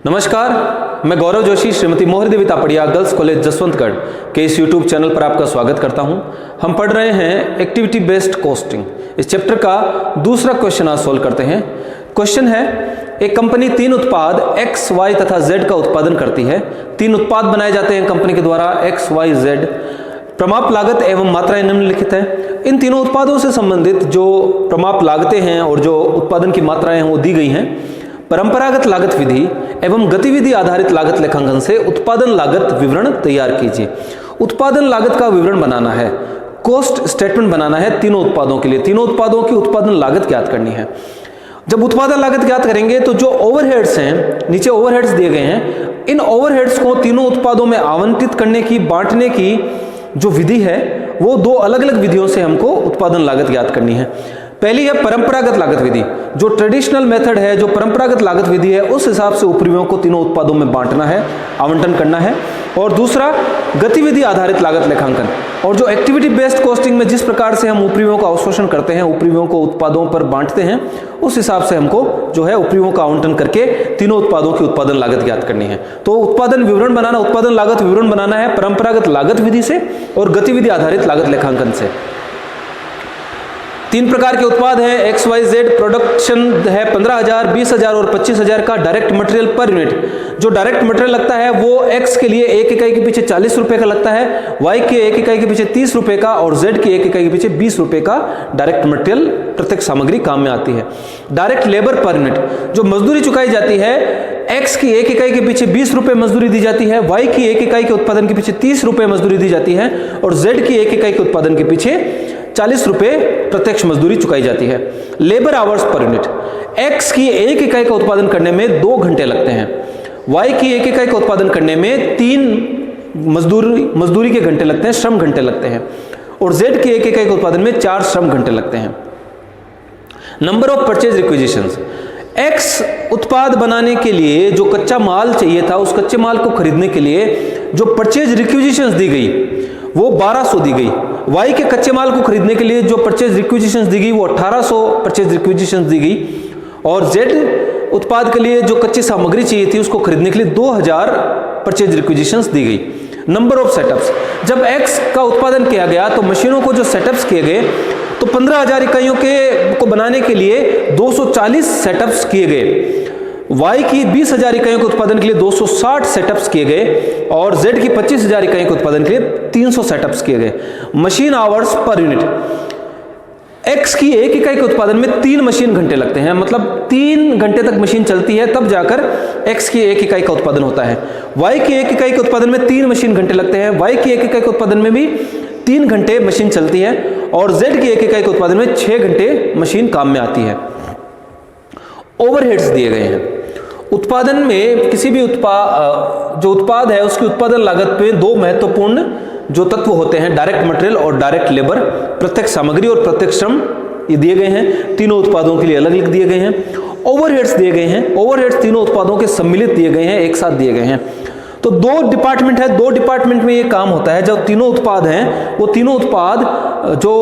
नमस्कार, मैं गौरव जोशी श्रीमती मोहर देवी तापड़िया गर्ल्स कॉलेज जसवंतगढ़ के इस यूट्यूब चैनल पर आपका स्वागत करता हूं। हम पढ़ रहे हैं एक्टिविटी बेस्ड कॉस्टिंग। इस चैप्टर का दूसरा क्वेश्चन आज सोल्व करते हैं। क्वेश्चन है, एक कंपनी 3 उत्पाद X, Y तथा Z का उत्पादन करती है। 3 उत्पाद बनाए जाते हैं कंपनी के द्वारा X, Y, Z। प्रमाप लागत एवं मात्राएं निम्नलिखित है। इन तीनों उत्पादों से संबंधित जो प्रमाप लागतें हैं और जो उत्पादन की मात्राएं हैं वो दी गई हैं। परंपरागत लागत विधि एवं गतिविधि आधारित लागत लेखांकन से उत्पादन लागत विवरण तैयार कीजिए। उत्पादन लागत का विवरण बनाना है, कॉस्ट स्टेटमेंट बनाना है तीनों उत्पादों के लिए। तीनों उत्पादों की उत्पादन लागत ज्ञात करनी है। जब उत्पादन लागत ज्ञात करेंगे तो जो ओवरहेड्स हैं, नीचे ओवरहेड्स दिए गए हैं, इन ओवरहेड्स को तीनों उत्पादों में आवंटित करने की, बांटने की जो विधि है वो 2 अलग अलग विधियों से हमको उत्पादन लागत ज्ञात करनी है। पहली है परंपरागत लागत विधि। जो ट्रेडिशनल मेथड है, जो परंपरागत लागत विधि है, उस हिसाब से उपरिव्ययों को तीनों उत्पादों में बांटना है, आवंटन करना है। और दूसरा गतिविधि आधारित लागत लेखांकन, और जो एक्टिविटी बेस्ड कॉस्टिंग में जिस प्रकार से हम उपरिव्ययों का अवशोषण करते हैं, उपरिव्ययों को उत्पादों पर बांटते हैं, उस हिसाब से हमको जो है उपरिव्ययों का आवंटन करके तीनों उत्पादों की उत्पादन लागत ज्ञात करनी है। तो उत्पादन विवरण बनाना, उत्पादन लागत विवरण बनाना है परंपरागत लागत विधि से और गतिविधि आधारित लागत लेखांकन से। 3 प्रकार के उत्पाद हैं X, Y, Z। प्रोडक्शन है 15,000, 20,000 और 25,000 का। डायरेक्ट मटेरियल पर यूनिट, जो डायरेक्ट मटेरियल लगता है वो X के लिए 1 इकाई के पीछे 40 रुपए का लगता है, Y के 1 इकाई के पीछे 30 रुपए का और Z की 1 इकाई के पीछे 20 रुपए का डायरेक्ट मटेरियल प्रत्यक्ष सामग्री काम में आती है। डायरेक्ट लेबर पर यूनिट, जो मजदूरी चुकाई जाती है, X की 1 इकाई के पीछे 20 रुपए मजदूरी दी जाती है, Y की 1 इकाई के उत्पादन के पीछे 30 रुपए मजदूरी दी जाती है और Z की 1 इकाई के उत्पादन के पीछे 40 रुपए प्रत्यक्ष मजदूरी चुकाई जाती है। Labour hours per unit, X की 1 इकाई का उत्पादन करने में 2 घंटे लगते हैं, Y की 1 इकाई का उत्पादन करने में 3 मजदूरी के घंटे लगते हैं, श्रम घंटे लगते हैं, और Z की 1 इकाई के उत्पादन में 4 श्रम घंटे लगते हैं। नंबर ऑफ परचेज रिक्विजिशंस, X उत्पाद बनाने के लिए जो कच्चा माल चाहिए था, उस कच्चे माल को खरीदने के लिए जो परचेज रिक्विजिशंस दी गई वो 1200 दी गई। Y के कच्चे माल को खरीदने के लिए जो परचेज रिक्विजिशंस दी गई वो 1800 परचेज रिक्विजिशंस दी गई। और Z उत्पाद के लिए जो कच्ची सामग्री चाहिए थी उसको खरीदने के लिए 2000 परचेज रिक्विजिशंस दी गई। नंबर ऑफ सेटअप्स, जब X का उत्पादन किया गया तो मशीनों को जो सेटअप्स किए गए तो 15,000 इकाइयों को बनाने के लिए 240 सेटअप्स किए गए। Y की 20,000 इकाइयों के उत्पादन के लिए 260 सेटअप्स किए गए और Z की 25,000 इकाइयों के उत्पादन के लिए 300 सेटअप्स किए गए। Machine hours per unit, X की 1 इकाई के उत्पादन में 3 मशीन घंटे लगते हैं, मतलब 3 घंटे तक मशीन चलती है तब जाकर X की 1 इकाई का उत्पादन होता है। Y की 1 इकाई के उत्पादन में 3 मशीन घंटे लगते हैं, Y की 1 इकाई के उत्पादन में भी 3 घंटे मशीन चलती है और Z की 1 इकाई के उत्पादन में 6 घंटे मशीन काम में आती है। ओवरहेड्स दिए गए हैं। उत्पादन में किसी भी जो उत्पाद है उसकी उत्पादन लागत में 2 महत्वपूर्ण जो तत्व होते हैं, डायरेक्ट मटेरियल और डायरेक्ट लेबर, प्रत्यक्ष सामग्री और प्रत्यक्ष श्रम, ये दिए गए हैं। तीनों उत्पादों के लिए अलग अलग दिए गए हैं। ओवरहेड्स दिए गए हैं। ओवरहेड्स तीनों उत्पादों के सम्मिलित दिए गए हैं, एक साथ दिए गए हैं। तो 2 डिपार्टमेंट है, 2 डिपार्टमेंट में ये काम होता है। जब तीनों उत्पाद हैं वो तीनों उत्पाद जो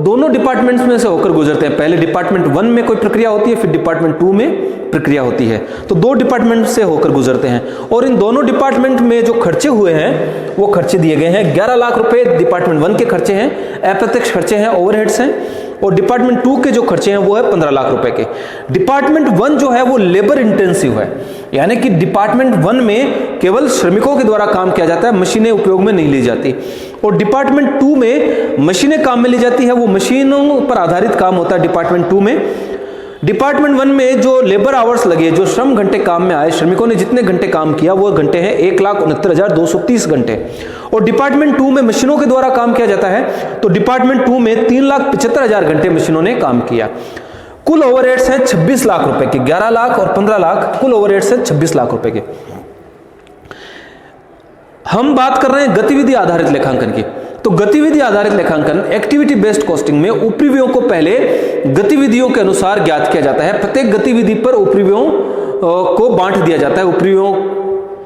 दोनों डिपार्टमेंट्स में से होकर गुजरते हैं। पहले डिपार्टमेंट 1 में कोई प्रक्रिया होती है, फिर डिपार्टमेंट 2 में प्रक्रिया होती है। तो 2 डिपार्टमेंट से होकर गुजरते हैं और इन दोनों डिपार्टमेंट में जो खर्चे हुए हैं वो खर्चे दिए गए हैं। 11 लाख रुपए डिपार्टमेंट 1 के खर्चे हैं, अप्रत्यक्ष खर्चे हैं, ओवरहेड्स हैं। और डिपार्टमेंट 2 के जो खर्चे हैं वो है 15 लाख रुपए के। डिपार्टमेंट 1 जो है वो लेबर इंटेंसिव है, यानी कि डिपार्टमेंट 1 में केवल श्रमिकों के द्वारा काम किया जाता है, मशीनें उपयोग में नहीं ली जाती। और डिपार्टमेंट 2 में मशीनें काम में ली जाती है, वो मशीनों पर आधारित काम होता है डिपार्टमेंट 2 में। डिपार्टमेंट 1 में जो लेबर आवर्स लगे, जो श्रम घंटे काम में आए, श्रमिकों ने जितने घंटे काम किया वो घंटे हैं 1,69,230 घंटे। और डिपार्टमेंट 2 में मशीनों के द्वारा काम किया जाता है, तो डिपार्टमेंट 2 में 3,75,000 घंटे मशीनों ने काम किया। कुल ओवरहेड्स हैं 26 लाख रुपए के। 11 लाख और 15 लाख कुल ओवरहेड्स हैं 26 लाख रुपए के। हम बात कर रहे हैं गतिविधि आधारित लेखांकन की। तो गतिविधि आधारित लेखांकन, एक्टिविटी बेस्ड कॉस्टिंग में उपरिव्ययों को पहले गतिविधियों के अनुसार ज्ञात किया जाता है। प्रत्येक गतिविधि पर उपरिव्ययों को बांट दिया जाता है। उपरिव्ययों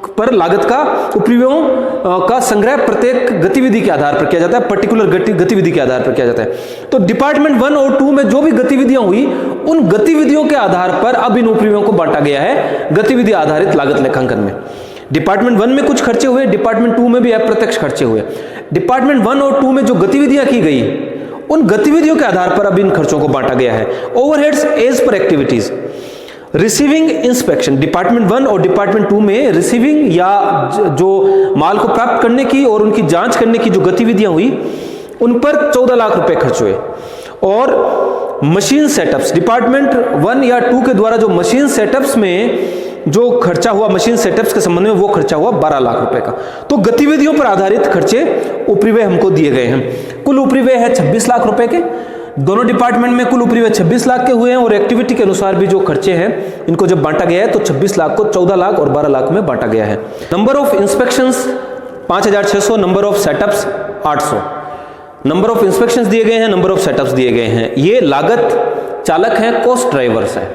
पर लागत का, उपरिव्ययों का संग्रह प्रत्येक गतिविधि के आधार पर किया जाता है, पर्टिकुलर गतिविधि के आधार पर किया जाता है। तो डिपार्टमेंट 1 और 2 में जो भी गतिविधियां हुई उन गतिविधियों के आधार पर अब इन उपरिव्ययों को बांटा गया है गतिविधि आधारित लागत लेखांकन में। डिपार्टमेंट 1 में कुछ खर्चे हुए, डिपार्टमेंट 2 में भी अप्रत्यक्ष खर्चे हुए। डिपार्टमेंट 1 और 2 में जो गतिविधियां की गई, उन गतिविधियों के आधार पर अब इन खर्चों को बांटा गया है। Overheads as per activities. Receiving inspection, department 1 और डिपार्टमेंट 2 में रिसीविंग या जो माल को प्राप्त करने की और उनकी जांच करने की जो गतिविधियां हुई, उन पर 14 लाख रुपए खर्च हुए। और मशीन सेटअप्स, डिपार्टमेंट 1 या 2 के द्वारा जो मशीन सेटअप्स में जो खर्चा हुआ, मशीन सेटअप्स के संबंध में वो खर्चा हुआ 12 लाख रुपए का। तो गतिविधियों पर आधारित खर्चे उपरिव्यय हमको दिए गए हैं। कुल उपरिव्यय है 26 लाख रुपए के। दोनों डिपार्टमेंट में कुल उपरिव्यय 26 लाख के हुए हैं और एक्टिविटी के अनुसार भी जो खर्चे हैं इनको जब बांटा गया है तो 26 लाख को 14 लाख और 12 लाख में बांटा गया है। Number of inspections 5600, number of setups 800। Number of inspections दिए गए हैं, नंबर ऑफ सेटअप्स दिए गए हैं। ये लागत चालक हैं, कॉस्ट ड्राइवर्स हैं।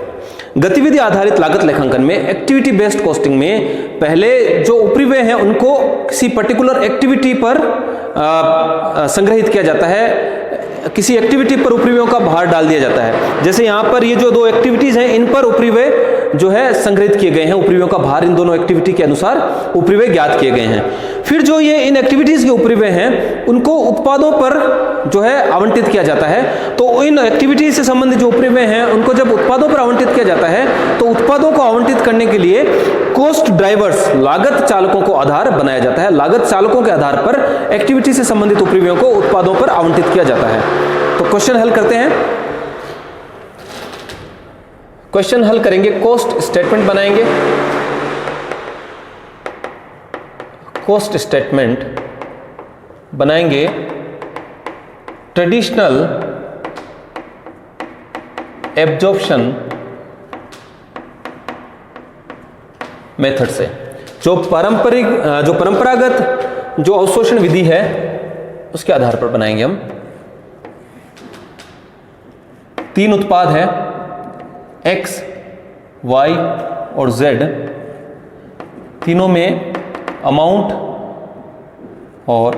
गतिविधि आधारित लागत लेखांकन में, एक्टिविटी बेस्ड कॉस्टिंग में, पहले जो उपरिव्यय हैं उनको किसी पर्टिकुलर एक्टिविटी पर संग्रहित किया जाता है, किसी एक्टिविटी पर उपरिव्ययों का भार डाल दिया जाता है। जैसे यहाँ पर ये जो दो एक्टिविटीज हैं, इन पर उपरिव्यय जो है संग्रहित किए गए हैं, उपरिव्ययों का भार इन दोनों एक्टिविटी के अनुसार उपरिव्यय ज्ञात किए गए हैं। फिर जो ये इन एक्टिविटीज के उपरिव्यय हैं उनको उत्पादों पर जो है आवंटित किया जाता है। तो इन एक्टिविटीज से संबंधित जो उपरिव्यय हैं उनको जब उत्पादों पर आवंटित किया जाता है तो उत्पादों को आवंटित करने के लिए कॉस्ट ड्राइवर्स, लागत चालकों को आधार बनाया जाता है। लागत चालकों के आधार पर एक्टिविटी से संबंधित उपरिव्ययों को उत्पादों पर आवंटित किया जाता है। तो क्वेश्चन हल करते हैं। क्वेश्चन हल करेंगे, कॉस्ट स्टेटमेंट बनाएंगे। कॉस्ट स्टेटमेंट बनाएंगे ट्रेडिशनल एब्जॉर्प्शन मेथड से। जो परंपरागत जो अवशोषण विधि है उसके आधार पर बनाएंगे हम। 3 उत्पाद है X, Y और Z। तीनों में अमाउंट और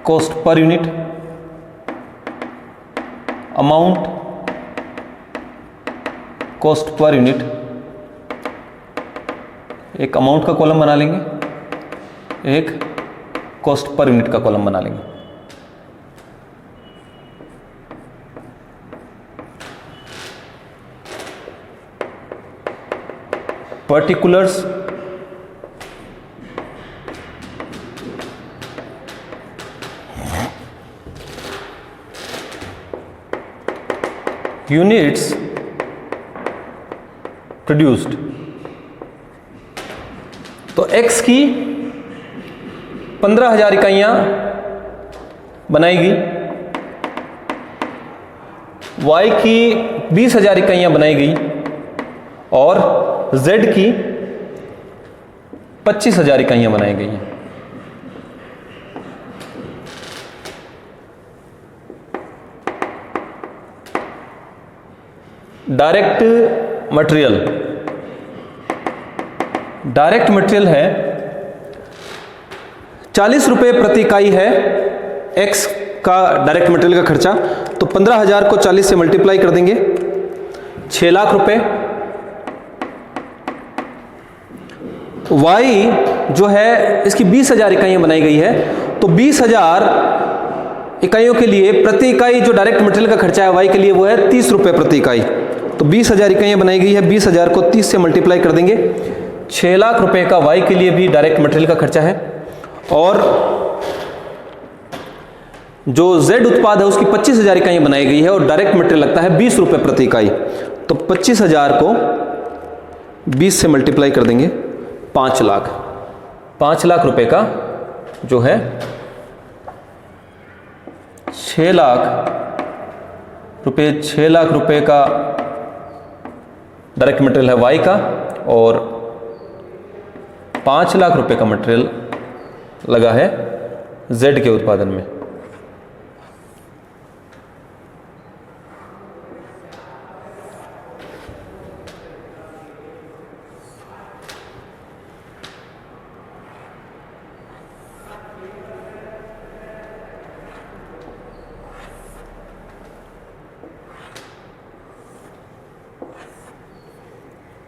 cost per unit, amount cost per unit, एक अमाउंट का कॉलम बना लेंगे, एक कॉस्ट पर यूनिट का कॉलम बना लेंगे। Particulars units produced. तो X की 15,000 इकाइयां बनाई गई, Y की 20,000 इकाइयां बनाई गई और Z की 25,000 इकाइयां बनाई गई हैं। डायरेक्ट मटेरियल, डायरेक्ट मटेरियल है 40 रुपए प्रति इकाई है X का डायरेक्ट मटेरियल का खर्चा। तो 15,000 को 40 से मल्टीप्लाई कर देंगे, 6 लाख रुपए। Y जो है इसकी 20,000 इकाइयां बनाई गई है, तो 20,000 इकाइयों के लिए प्रति इकाई जो डायरेक्ट मटेरियल का खर्चा है Y के लिए वो है 30 रुपए प्रति इकाई। तो 20,000 इकाइयां बनाई गई है, 20,000 को 30 से मल्टीप्लाई कर देंगे, 6 लाख रुपए का Y के लिए भी डायरेक्ट मटेरियल का खर्चा है। और जो Z उत्पाद है उसकी 25,000 इकाइयां बनाई गई है और डायरेक्ट मटेरियल लगता है 20 रुपए प्रति इकाई। तो 25,000 को 20 से मल्टीप्लाई कर देंगे, 5 लाख। 5 लाख रुपए का जो है 6 लाख रुपए का डायरेक्ट मटेरियल है Y का और 5 लाख रुपए का मटेरियल लगा है Z के उत्पादन में।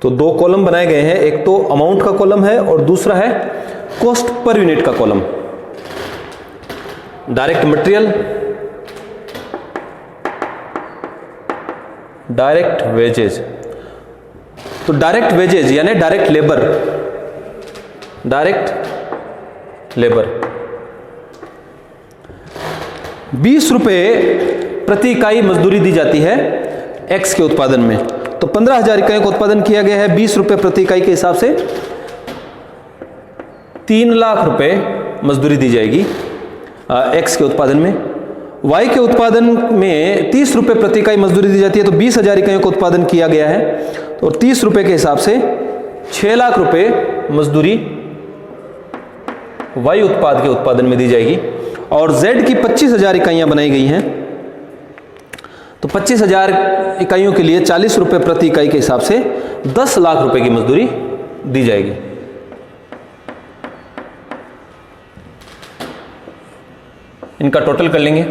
तो दो कॉलम बनाए गए हैं, एक तो अमाउंट का कॉलम है और दूसरा है कॉस्ट पर यूनिट का column. Direct material, direct wages. तो डायरेक्ट वेजेज यानी डायरेक्ट लेबर, डायरेक्ट लेबर 20 रुपए प्रति इकाई मजदूरी दी जाती है एक्स के उत्पादन में। तो 15,000 इकाइयों का उत्पादन किया गया है, 20 रुपए प्रति इकाई के हिसाब से 3 लाख रुपए मजदूरी दी जाएगी एक्स के उत्पादन में। वाई के उत्पादन में 30 रुपए प्रति इकाई मजदूरी दी जाती है, तो 20,000 इकाइयों का उत्पादन किया गया है, तो 30 रुपए के हिसाब से 6 लाख रुपए मजदूरी वाई उत्पाद के उत्पादन में दी जाएगी। और जेड की 25,000 इकाइयां बनाई गई हैं, तो 25,000 इकाइयों के लिए 40 रुपए प्रति इकाई के हिसाब से 10 लाख रुपए की मजदूरी दी जाएगी। इनका टोटल कर लेंगे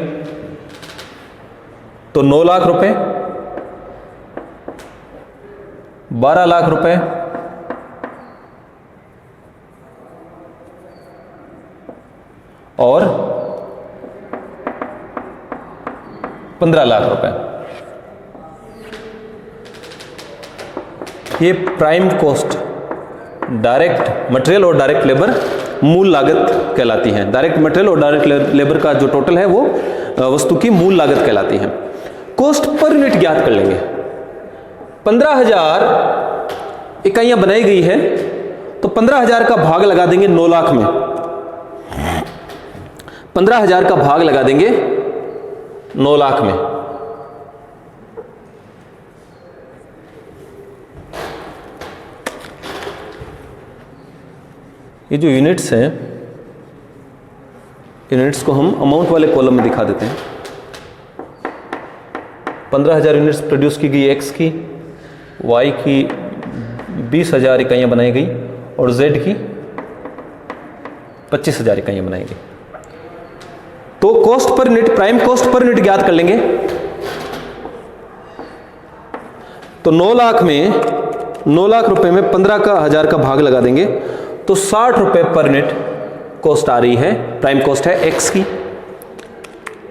तो 9 लाख रुपए, 12 लाख रुपए और 15 लाख रुपए। ये प्राइम कॉस्ट, डायरेक्ट मटेरियल और डायरेक्ट लेबर मूल लागत कहलाती हैं। डायरेक्ट मटेरियल और डायरेक्ट लेबर का जो टोटल है वो वस्तु की मूल लागत कहलाती है। कॉस्ट पर यूनिट ज्ञात कर लेंगे। 15,000 इकाइयां बनाई गई है, तो 15,000 का भाग लगा देंगे 9 लाख में। 15,000 का भाग लगा देंगे 9 लाख में। ये जो यूनिट्स हैं, यूनिट्स को हम अमाउंट वाले कॉलम में दिखा देते हैं। 15,000 यूनिट्स प्रोड्यूस की गई एक्स की, वाई की 20,000 इकाइयां बनाई गई और जेड की 25,000 इकाइयां बनाई गई। तो cost per unit, prime cost per unit ज्ञात कर लेंगे। तो 9 लाख में 9 लाख रुपए में 15,000 का भाग लगा देंगे, तो 60 रुपए पर यूनिट कॉस्ट आ रही है, प्राइम कॉस्ट है एक्स की।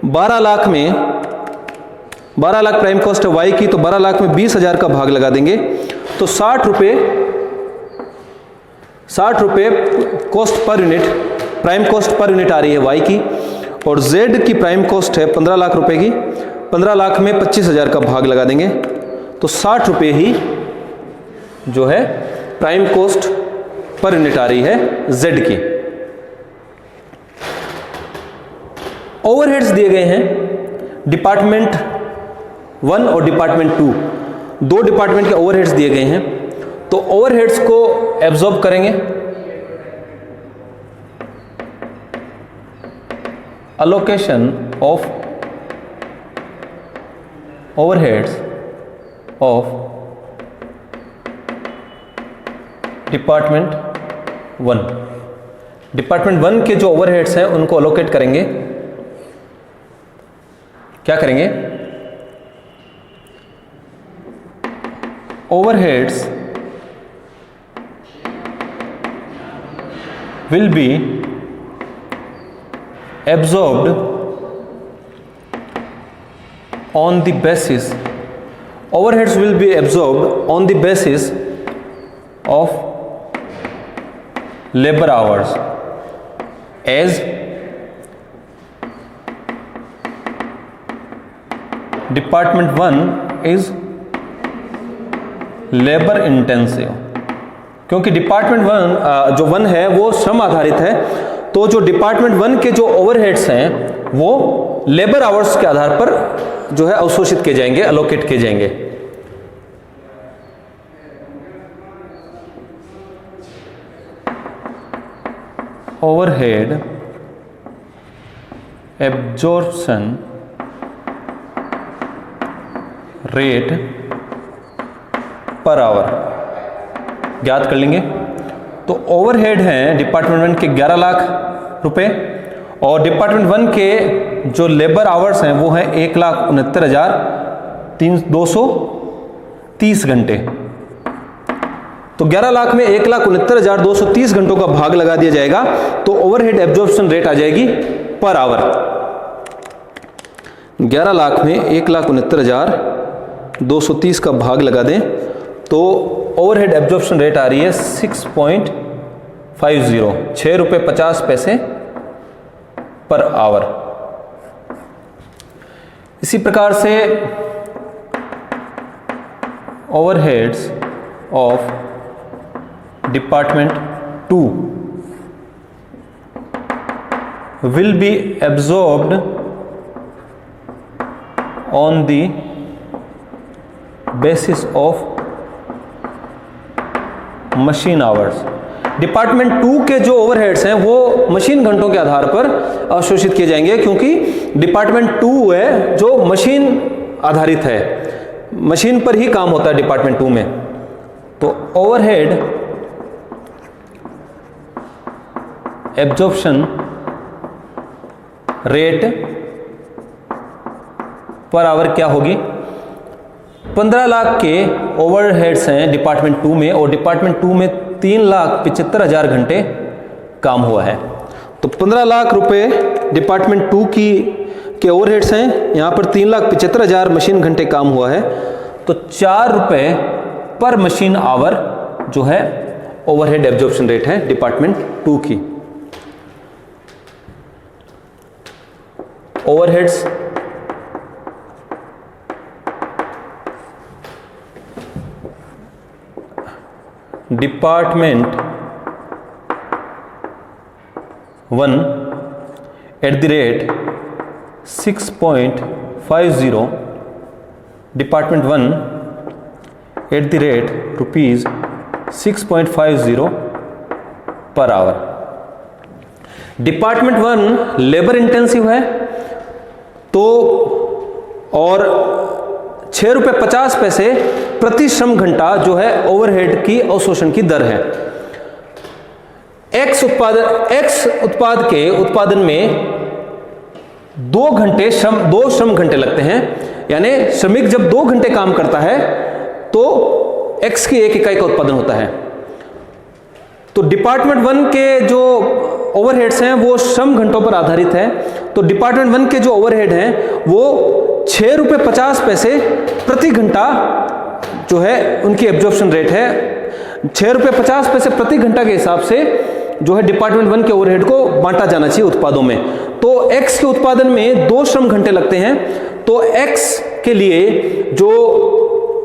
12 लाख में 12 लाख प्राइम कॉस्ट है वाई की, तो 12 लाख में 20,000 का भाग लगा देंगे, तो 60 रुपए cost per unit, prime cost per unit आ रही है वाई की। और जेड की प्राइम कॉस्ट है 15 लाख रुपए की, 15 लाख में 25,000 का भाग लगा देंगे, तो 60 रुपए ही जो है प्राइम कॉस्ट पर यूनिट आ रही है जेड की। ओवरहेड्स दिए गए हैं डिपार्टमेंट 1 और डिपार्टमेंट 2, दो डिपार्टमेंट के ओवरहेड्स दिए गए हैं। तो ओवरहेड्स को एब्जॉर्ब करेंगे। Allocation of overheads of department 1, department 1 के जो ओवरहेड्स हैं उनको अलोकेट करेंगे। क्या करेंगे? Overheads will be absorbed on the basis, overheads will be absorbed on the basis of labor hours, as department 1 is labor intensive, क्योंकि department 1 जो 1 है वो श्रम आधारित है, तो जो डिपार्टमेंट 1 के जो ओवरहेड्स हैं वो लेबर आवर्स के आधार पर जो है अवशोषित किए जाएंगे, अलोकेट किए जाएंगे। Overhead absorption rate per hour ज्ञात कर लेंगे। तो ओवरहेड हैं डिपार्टमेंट 1 के 11 लाख रुपए और डिपार्टमेंट 1 के जो लेबर आवर्स हैं वो हैं 1,69,230 घंटे। तो 11 लाख में 1,69,230 घंटों का भाग लगा दिया जाएगा तो ओवरहेड एब्जॉर्प्शन रेट आ जाएगी पर आवर। 11 लाख में 1,69,230 का भाग लगा दें तो ओवरहेड एब्जॉर्प्शन रेट आ रही है 6.50, 6 रुपये 50 पैसे पर आवर। इसी प्रकार से overheads of department 2 will be absorbed on the basis of machine hours। Department 2 के जो ओवरहेड्स हैं वो मशीन घंटों के आधार पर अवशोषित किए जाएंगे, क्योंकि डिपार्टमेंट 2 है जो मशीन आधारित है, मशीन पर ही काम होता है डिपार्टमेंट 2 में। तो overhead absorption rate per hour क्या होगी? 15 लाख के ओवरहेड्स हैं डिपार्टमेंट 2 में और डिपार्टमेंट 2 में 3,75,000 घंटे काम हुआ है। तो 15 लाख रुपए डिपार्टमेंट 2 के ओवरहेड्स हैं, यहाँ पर 3,75,000 मशीन घंटे काम हुआ है, तो 4 रुपए पर मशीन आवर जो है ओवरहेड एब्जॉर्प्शन रेट है डिपार्टमेंट 2 की। Overheads department 1 at the rate 6.50, department 1 at the rate ₹6.50 per hour. Department 1 labour intensive है तो और 6 रुपये 50 पैसे प्रति श्रम घंटा जो है ओवरहेड की अवशोषण की दर है। एक्स उत्पाद के उत्पादन में 2 श्रम घंटे लगते हैं, यानी श्रमिक जब 2 घंटे काम करता है तो एक्स की 1 इकाई का उत्पादन होता है। तो डिपार्टमेंट 1 के जो ओवरहेड्स हैं वो श्रम घंटों पर आधारित है, तो डिपार्टमेंट 1 के जो ओवरहेड हैं वो 6 रुपये 50 पैसे प्रति घंटा जो है उनकी एब्जॉर्प्शन रेट है। 6 रुपये 50 पैसे प्रति घंटा के हिसाब से जो है डिपार्टमेंट 1 के ओवरहेड को बांटा जाना चाहिए उत्पादों में। तो एक्स के उत्पादन में 2 श्रम घंटे लगते हैं, तो एक्स के लिए जो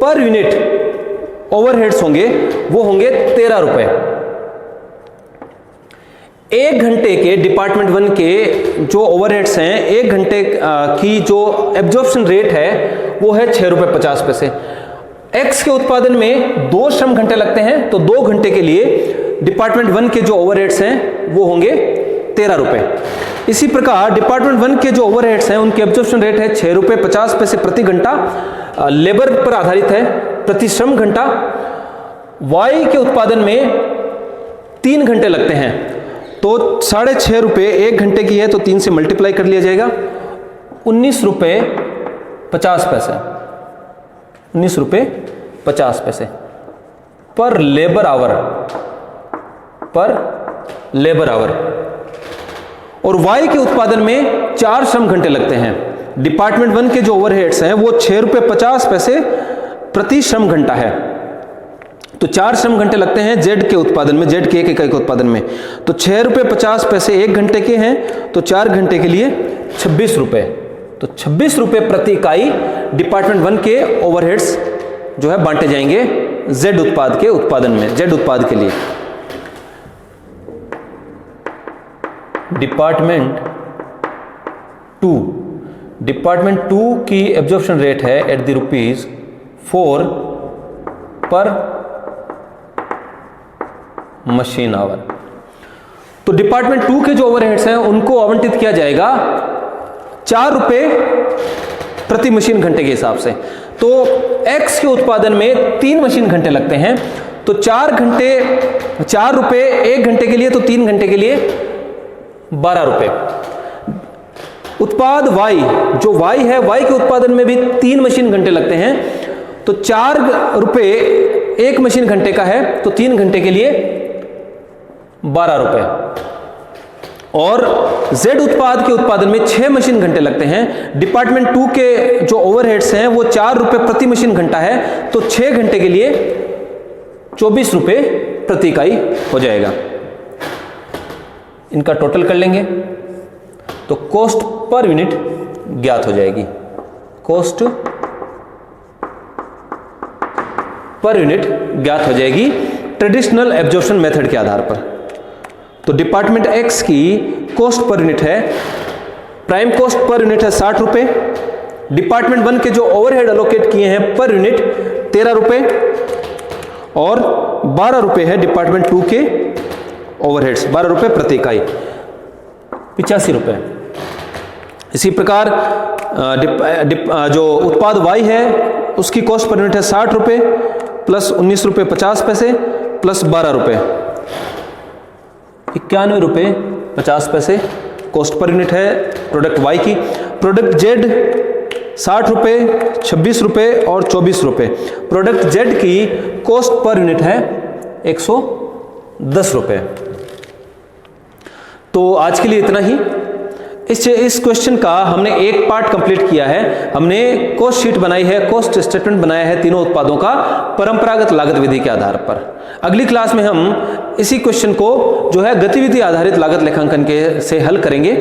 पर यूनिट ओवरहेड्स होंगे वो होंगे 13 रुपए। 1 घंटे के डिपार्टमेंट 1 के जो ओवरहेड्स हैं, 1 घंटे की जो एब्जॉर्प्शन रेट है वो है 6 रुपये 50 पैसे। एक्स के उत्पादन में 2 श्रम घंटे लगते हैं, तो 2 घंटे के लिए डिपार्टमेंट 1 के जो ओवरहेड्स हैं वो होंगे 13 रुपए। इसी प्रकार डिपार्टमेंट 1 के जो ओवरहेड्स हैं उनकी एब्जॉर्प्शन रेट है 6 रुपये 50 पैसे प्रति घंटा, लेबर पर आधारित है प्रति श्रम घंटा। वाई के उत्पादन में 3 घंटे लगते हैं, तो 6.5 रुपये 1 घंटे की है तो 3 से मल्टीप्लाई कर लिया जाएगा, 19 रुपये 50 पैसे, 19 रुपये 50 पैसे पर लेबर आवर। और वाई के उत्पादन में 4 श्रम घंटे लगते हैं। डिपार्टमेंट 1 के जो ओवरहेड्स हैं वो 6 रुपये 50 पैसे प्रति श्रम घंटा है, तो 4 श्रम घंटे लगते हैं जेड के उत्पादन में, जेड के 1 इकाई के उत्पादन में। तो 6 रुपये 50 पैसे 1 घंटे के हैं, तो 4 घंटे के लिए 26 रुपये, तो 26 रुपये प्रति इकाई डिपार्टमेंट 1 के ओवरहेड्स जो है बांटे जाएंगे जेड उत्पाद के उत्पादन में, जेड उत्पाद के लिए। डिपार्टमेंट 2 की एब्जॉर्प्शन रेट है एट द ₹4 पर मशीन आवर। तो डिपार्टमेंट 2 के जो ओवरहेड्स हैं उनको आवंटित किया जाएगा 4 रुपये प्रति मशीन घंटे के हिसाब से। तो एक्स के उत्पादन में 3 मशीन घंटे लगते हैं, तो 4 रुपये 1 घंटे के लिए, तो 3 घंटे के लिए 12 रुपये। उत्पाद वाई, जो वाई है, वाई के उत्पादन में भी 3 मशीन घंटे लगते हैं, तो 4 रुपये 1 मशीन घंटे का है तो 3 घंटे के लिए 12 रुपए। और Z उत्पाद के उत्पादन में 6 मशीन घंटे लगते हैं। डिपार्टमेंट 2 के जो ओवरहेड्स हैं वो 4 रुपए प्रति मशीन घंटा है, तो 6 घंटे के लिए 24 रुपए प्रति इकाई हो जाएगा। इनका टोटल कर लेंगे तो कॉस्ट पर यूनिट ज्ञात हो जाएगी। कॉस्ट पर यूनिट ज्ञात हो जाएगी ट्रेडिशनल एब्जॉर्प्शन मेथड के आधार पर। तो डिपार्टमेंट एक्स की कॉस्ट पर यूनिट है, प्राइम कॉस्ट पर यूनिट है 60 रुपए। डिपार्टमेंट 1 के जो ओवरहेड एलोकेट किए हैं पर यूनिट 13 रुपए और 12 रुपए है डिपार्टमेंट 2 के ओवरहेड्स, 12 रुपए प्रति इकाई, 85 रुपए। इसी प्रकार जो उत्पाद वाई है उसकी कॉस्ट पर यूनिट है 60 रुपए प्लस 19 रुपए 50 पैसे प्लस 12 रुपए, 91 रुपए 50 पैसे कॉस्ट पर यूनिट है प्रोडक्ट वाई की। प्रोडक्ट जेड 60 रुपए 26 रुपए और 24 रुपए। प्रोडक्ट जेड की कॉस्ट पर यूनिट है 110 रुपए। तो आज के लिए इतना ही। इस क्वेश्चन का हमने एक पार्ट कंप्लीट किया है। हमने कॉस्ट शीट बनाई है, कॉस्ट स्टेटमेंट बनाया है तीनों उत्पादों का परंपरागत लागत विधि के आधार पर। अगली क्लास में हम इसी क्वेश्चन को जो है गतिविधि आधारित लागत लेखांकन के से हल करेंगे।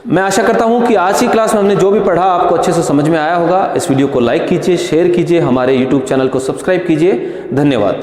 मैं आशा करता हूं कि आज की क्लास में हमने जो भी पढ़ा आपको अच्छे से समझ में आया होगा। इस वीडियो को लाइक कीजिए, शेयर कीजिए, हमारे YouTube चैनल को सब्सक्राइब कीजिए। धन्यवाद।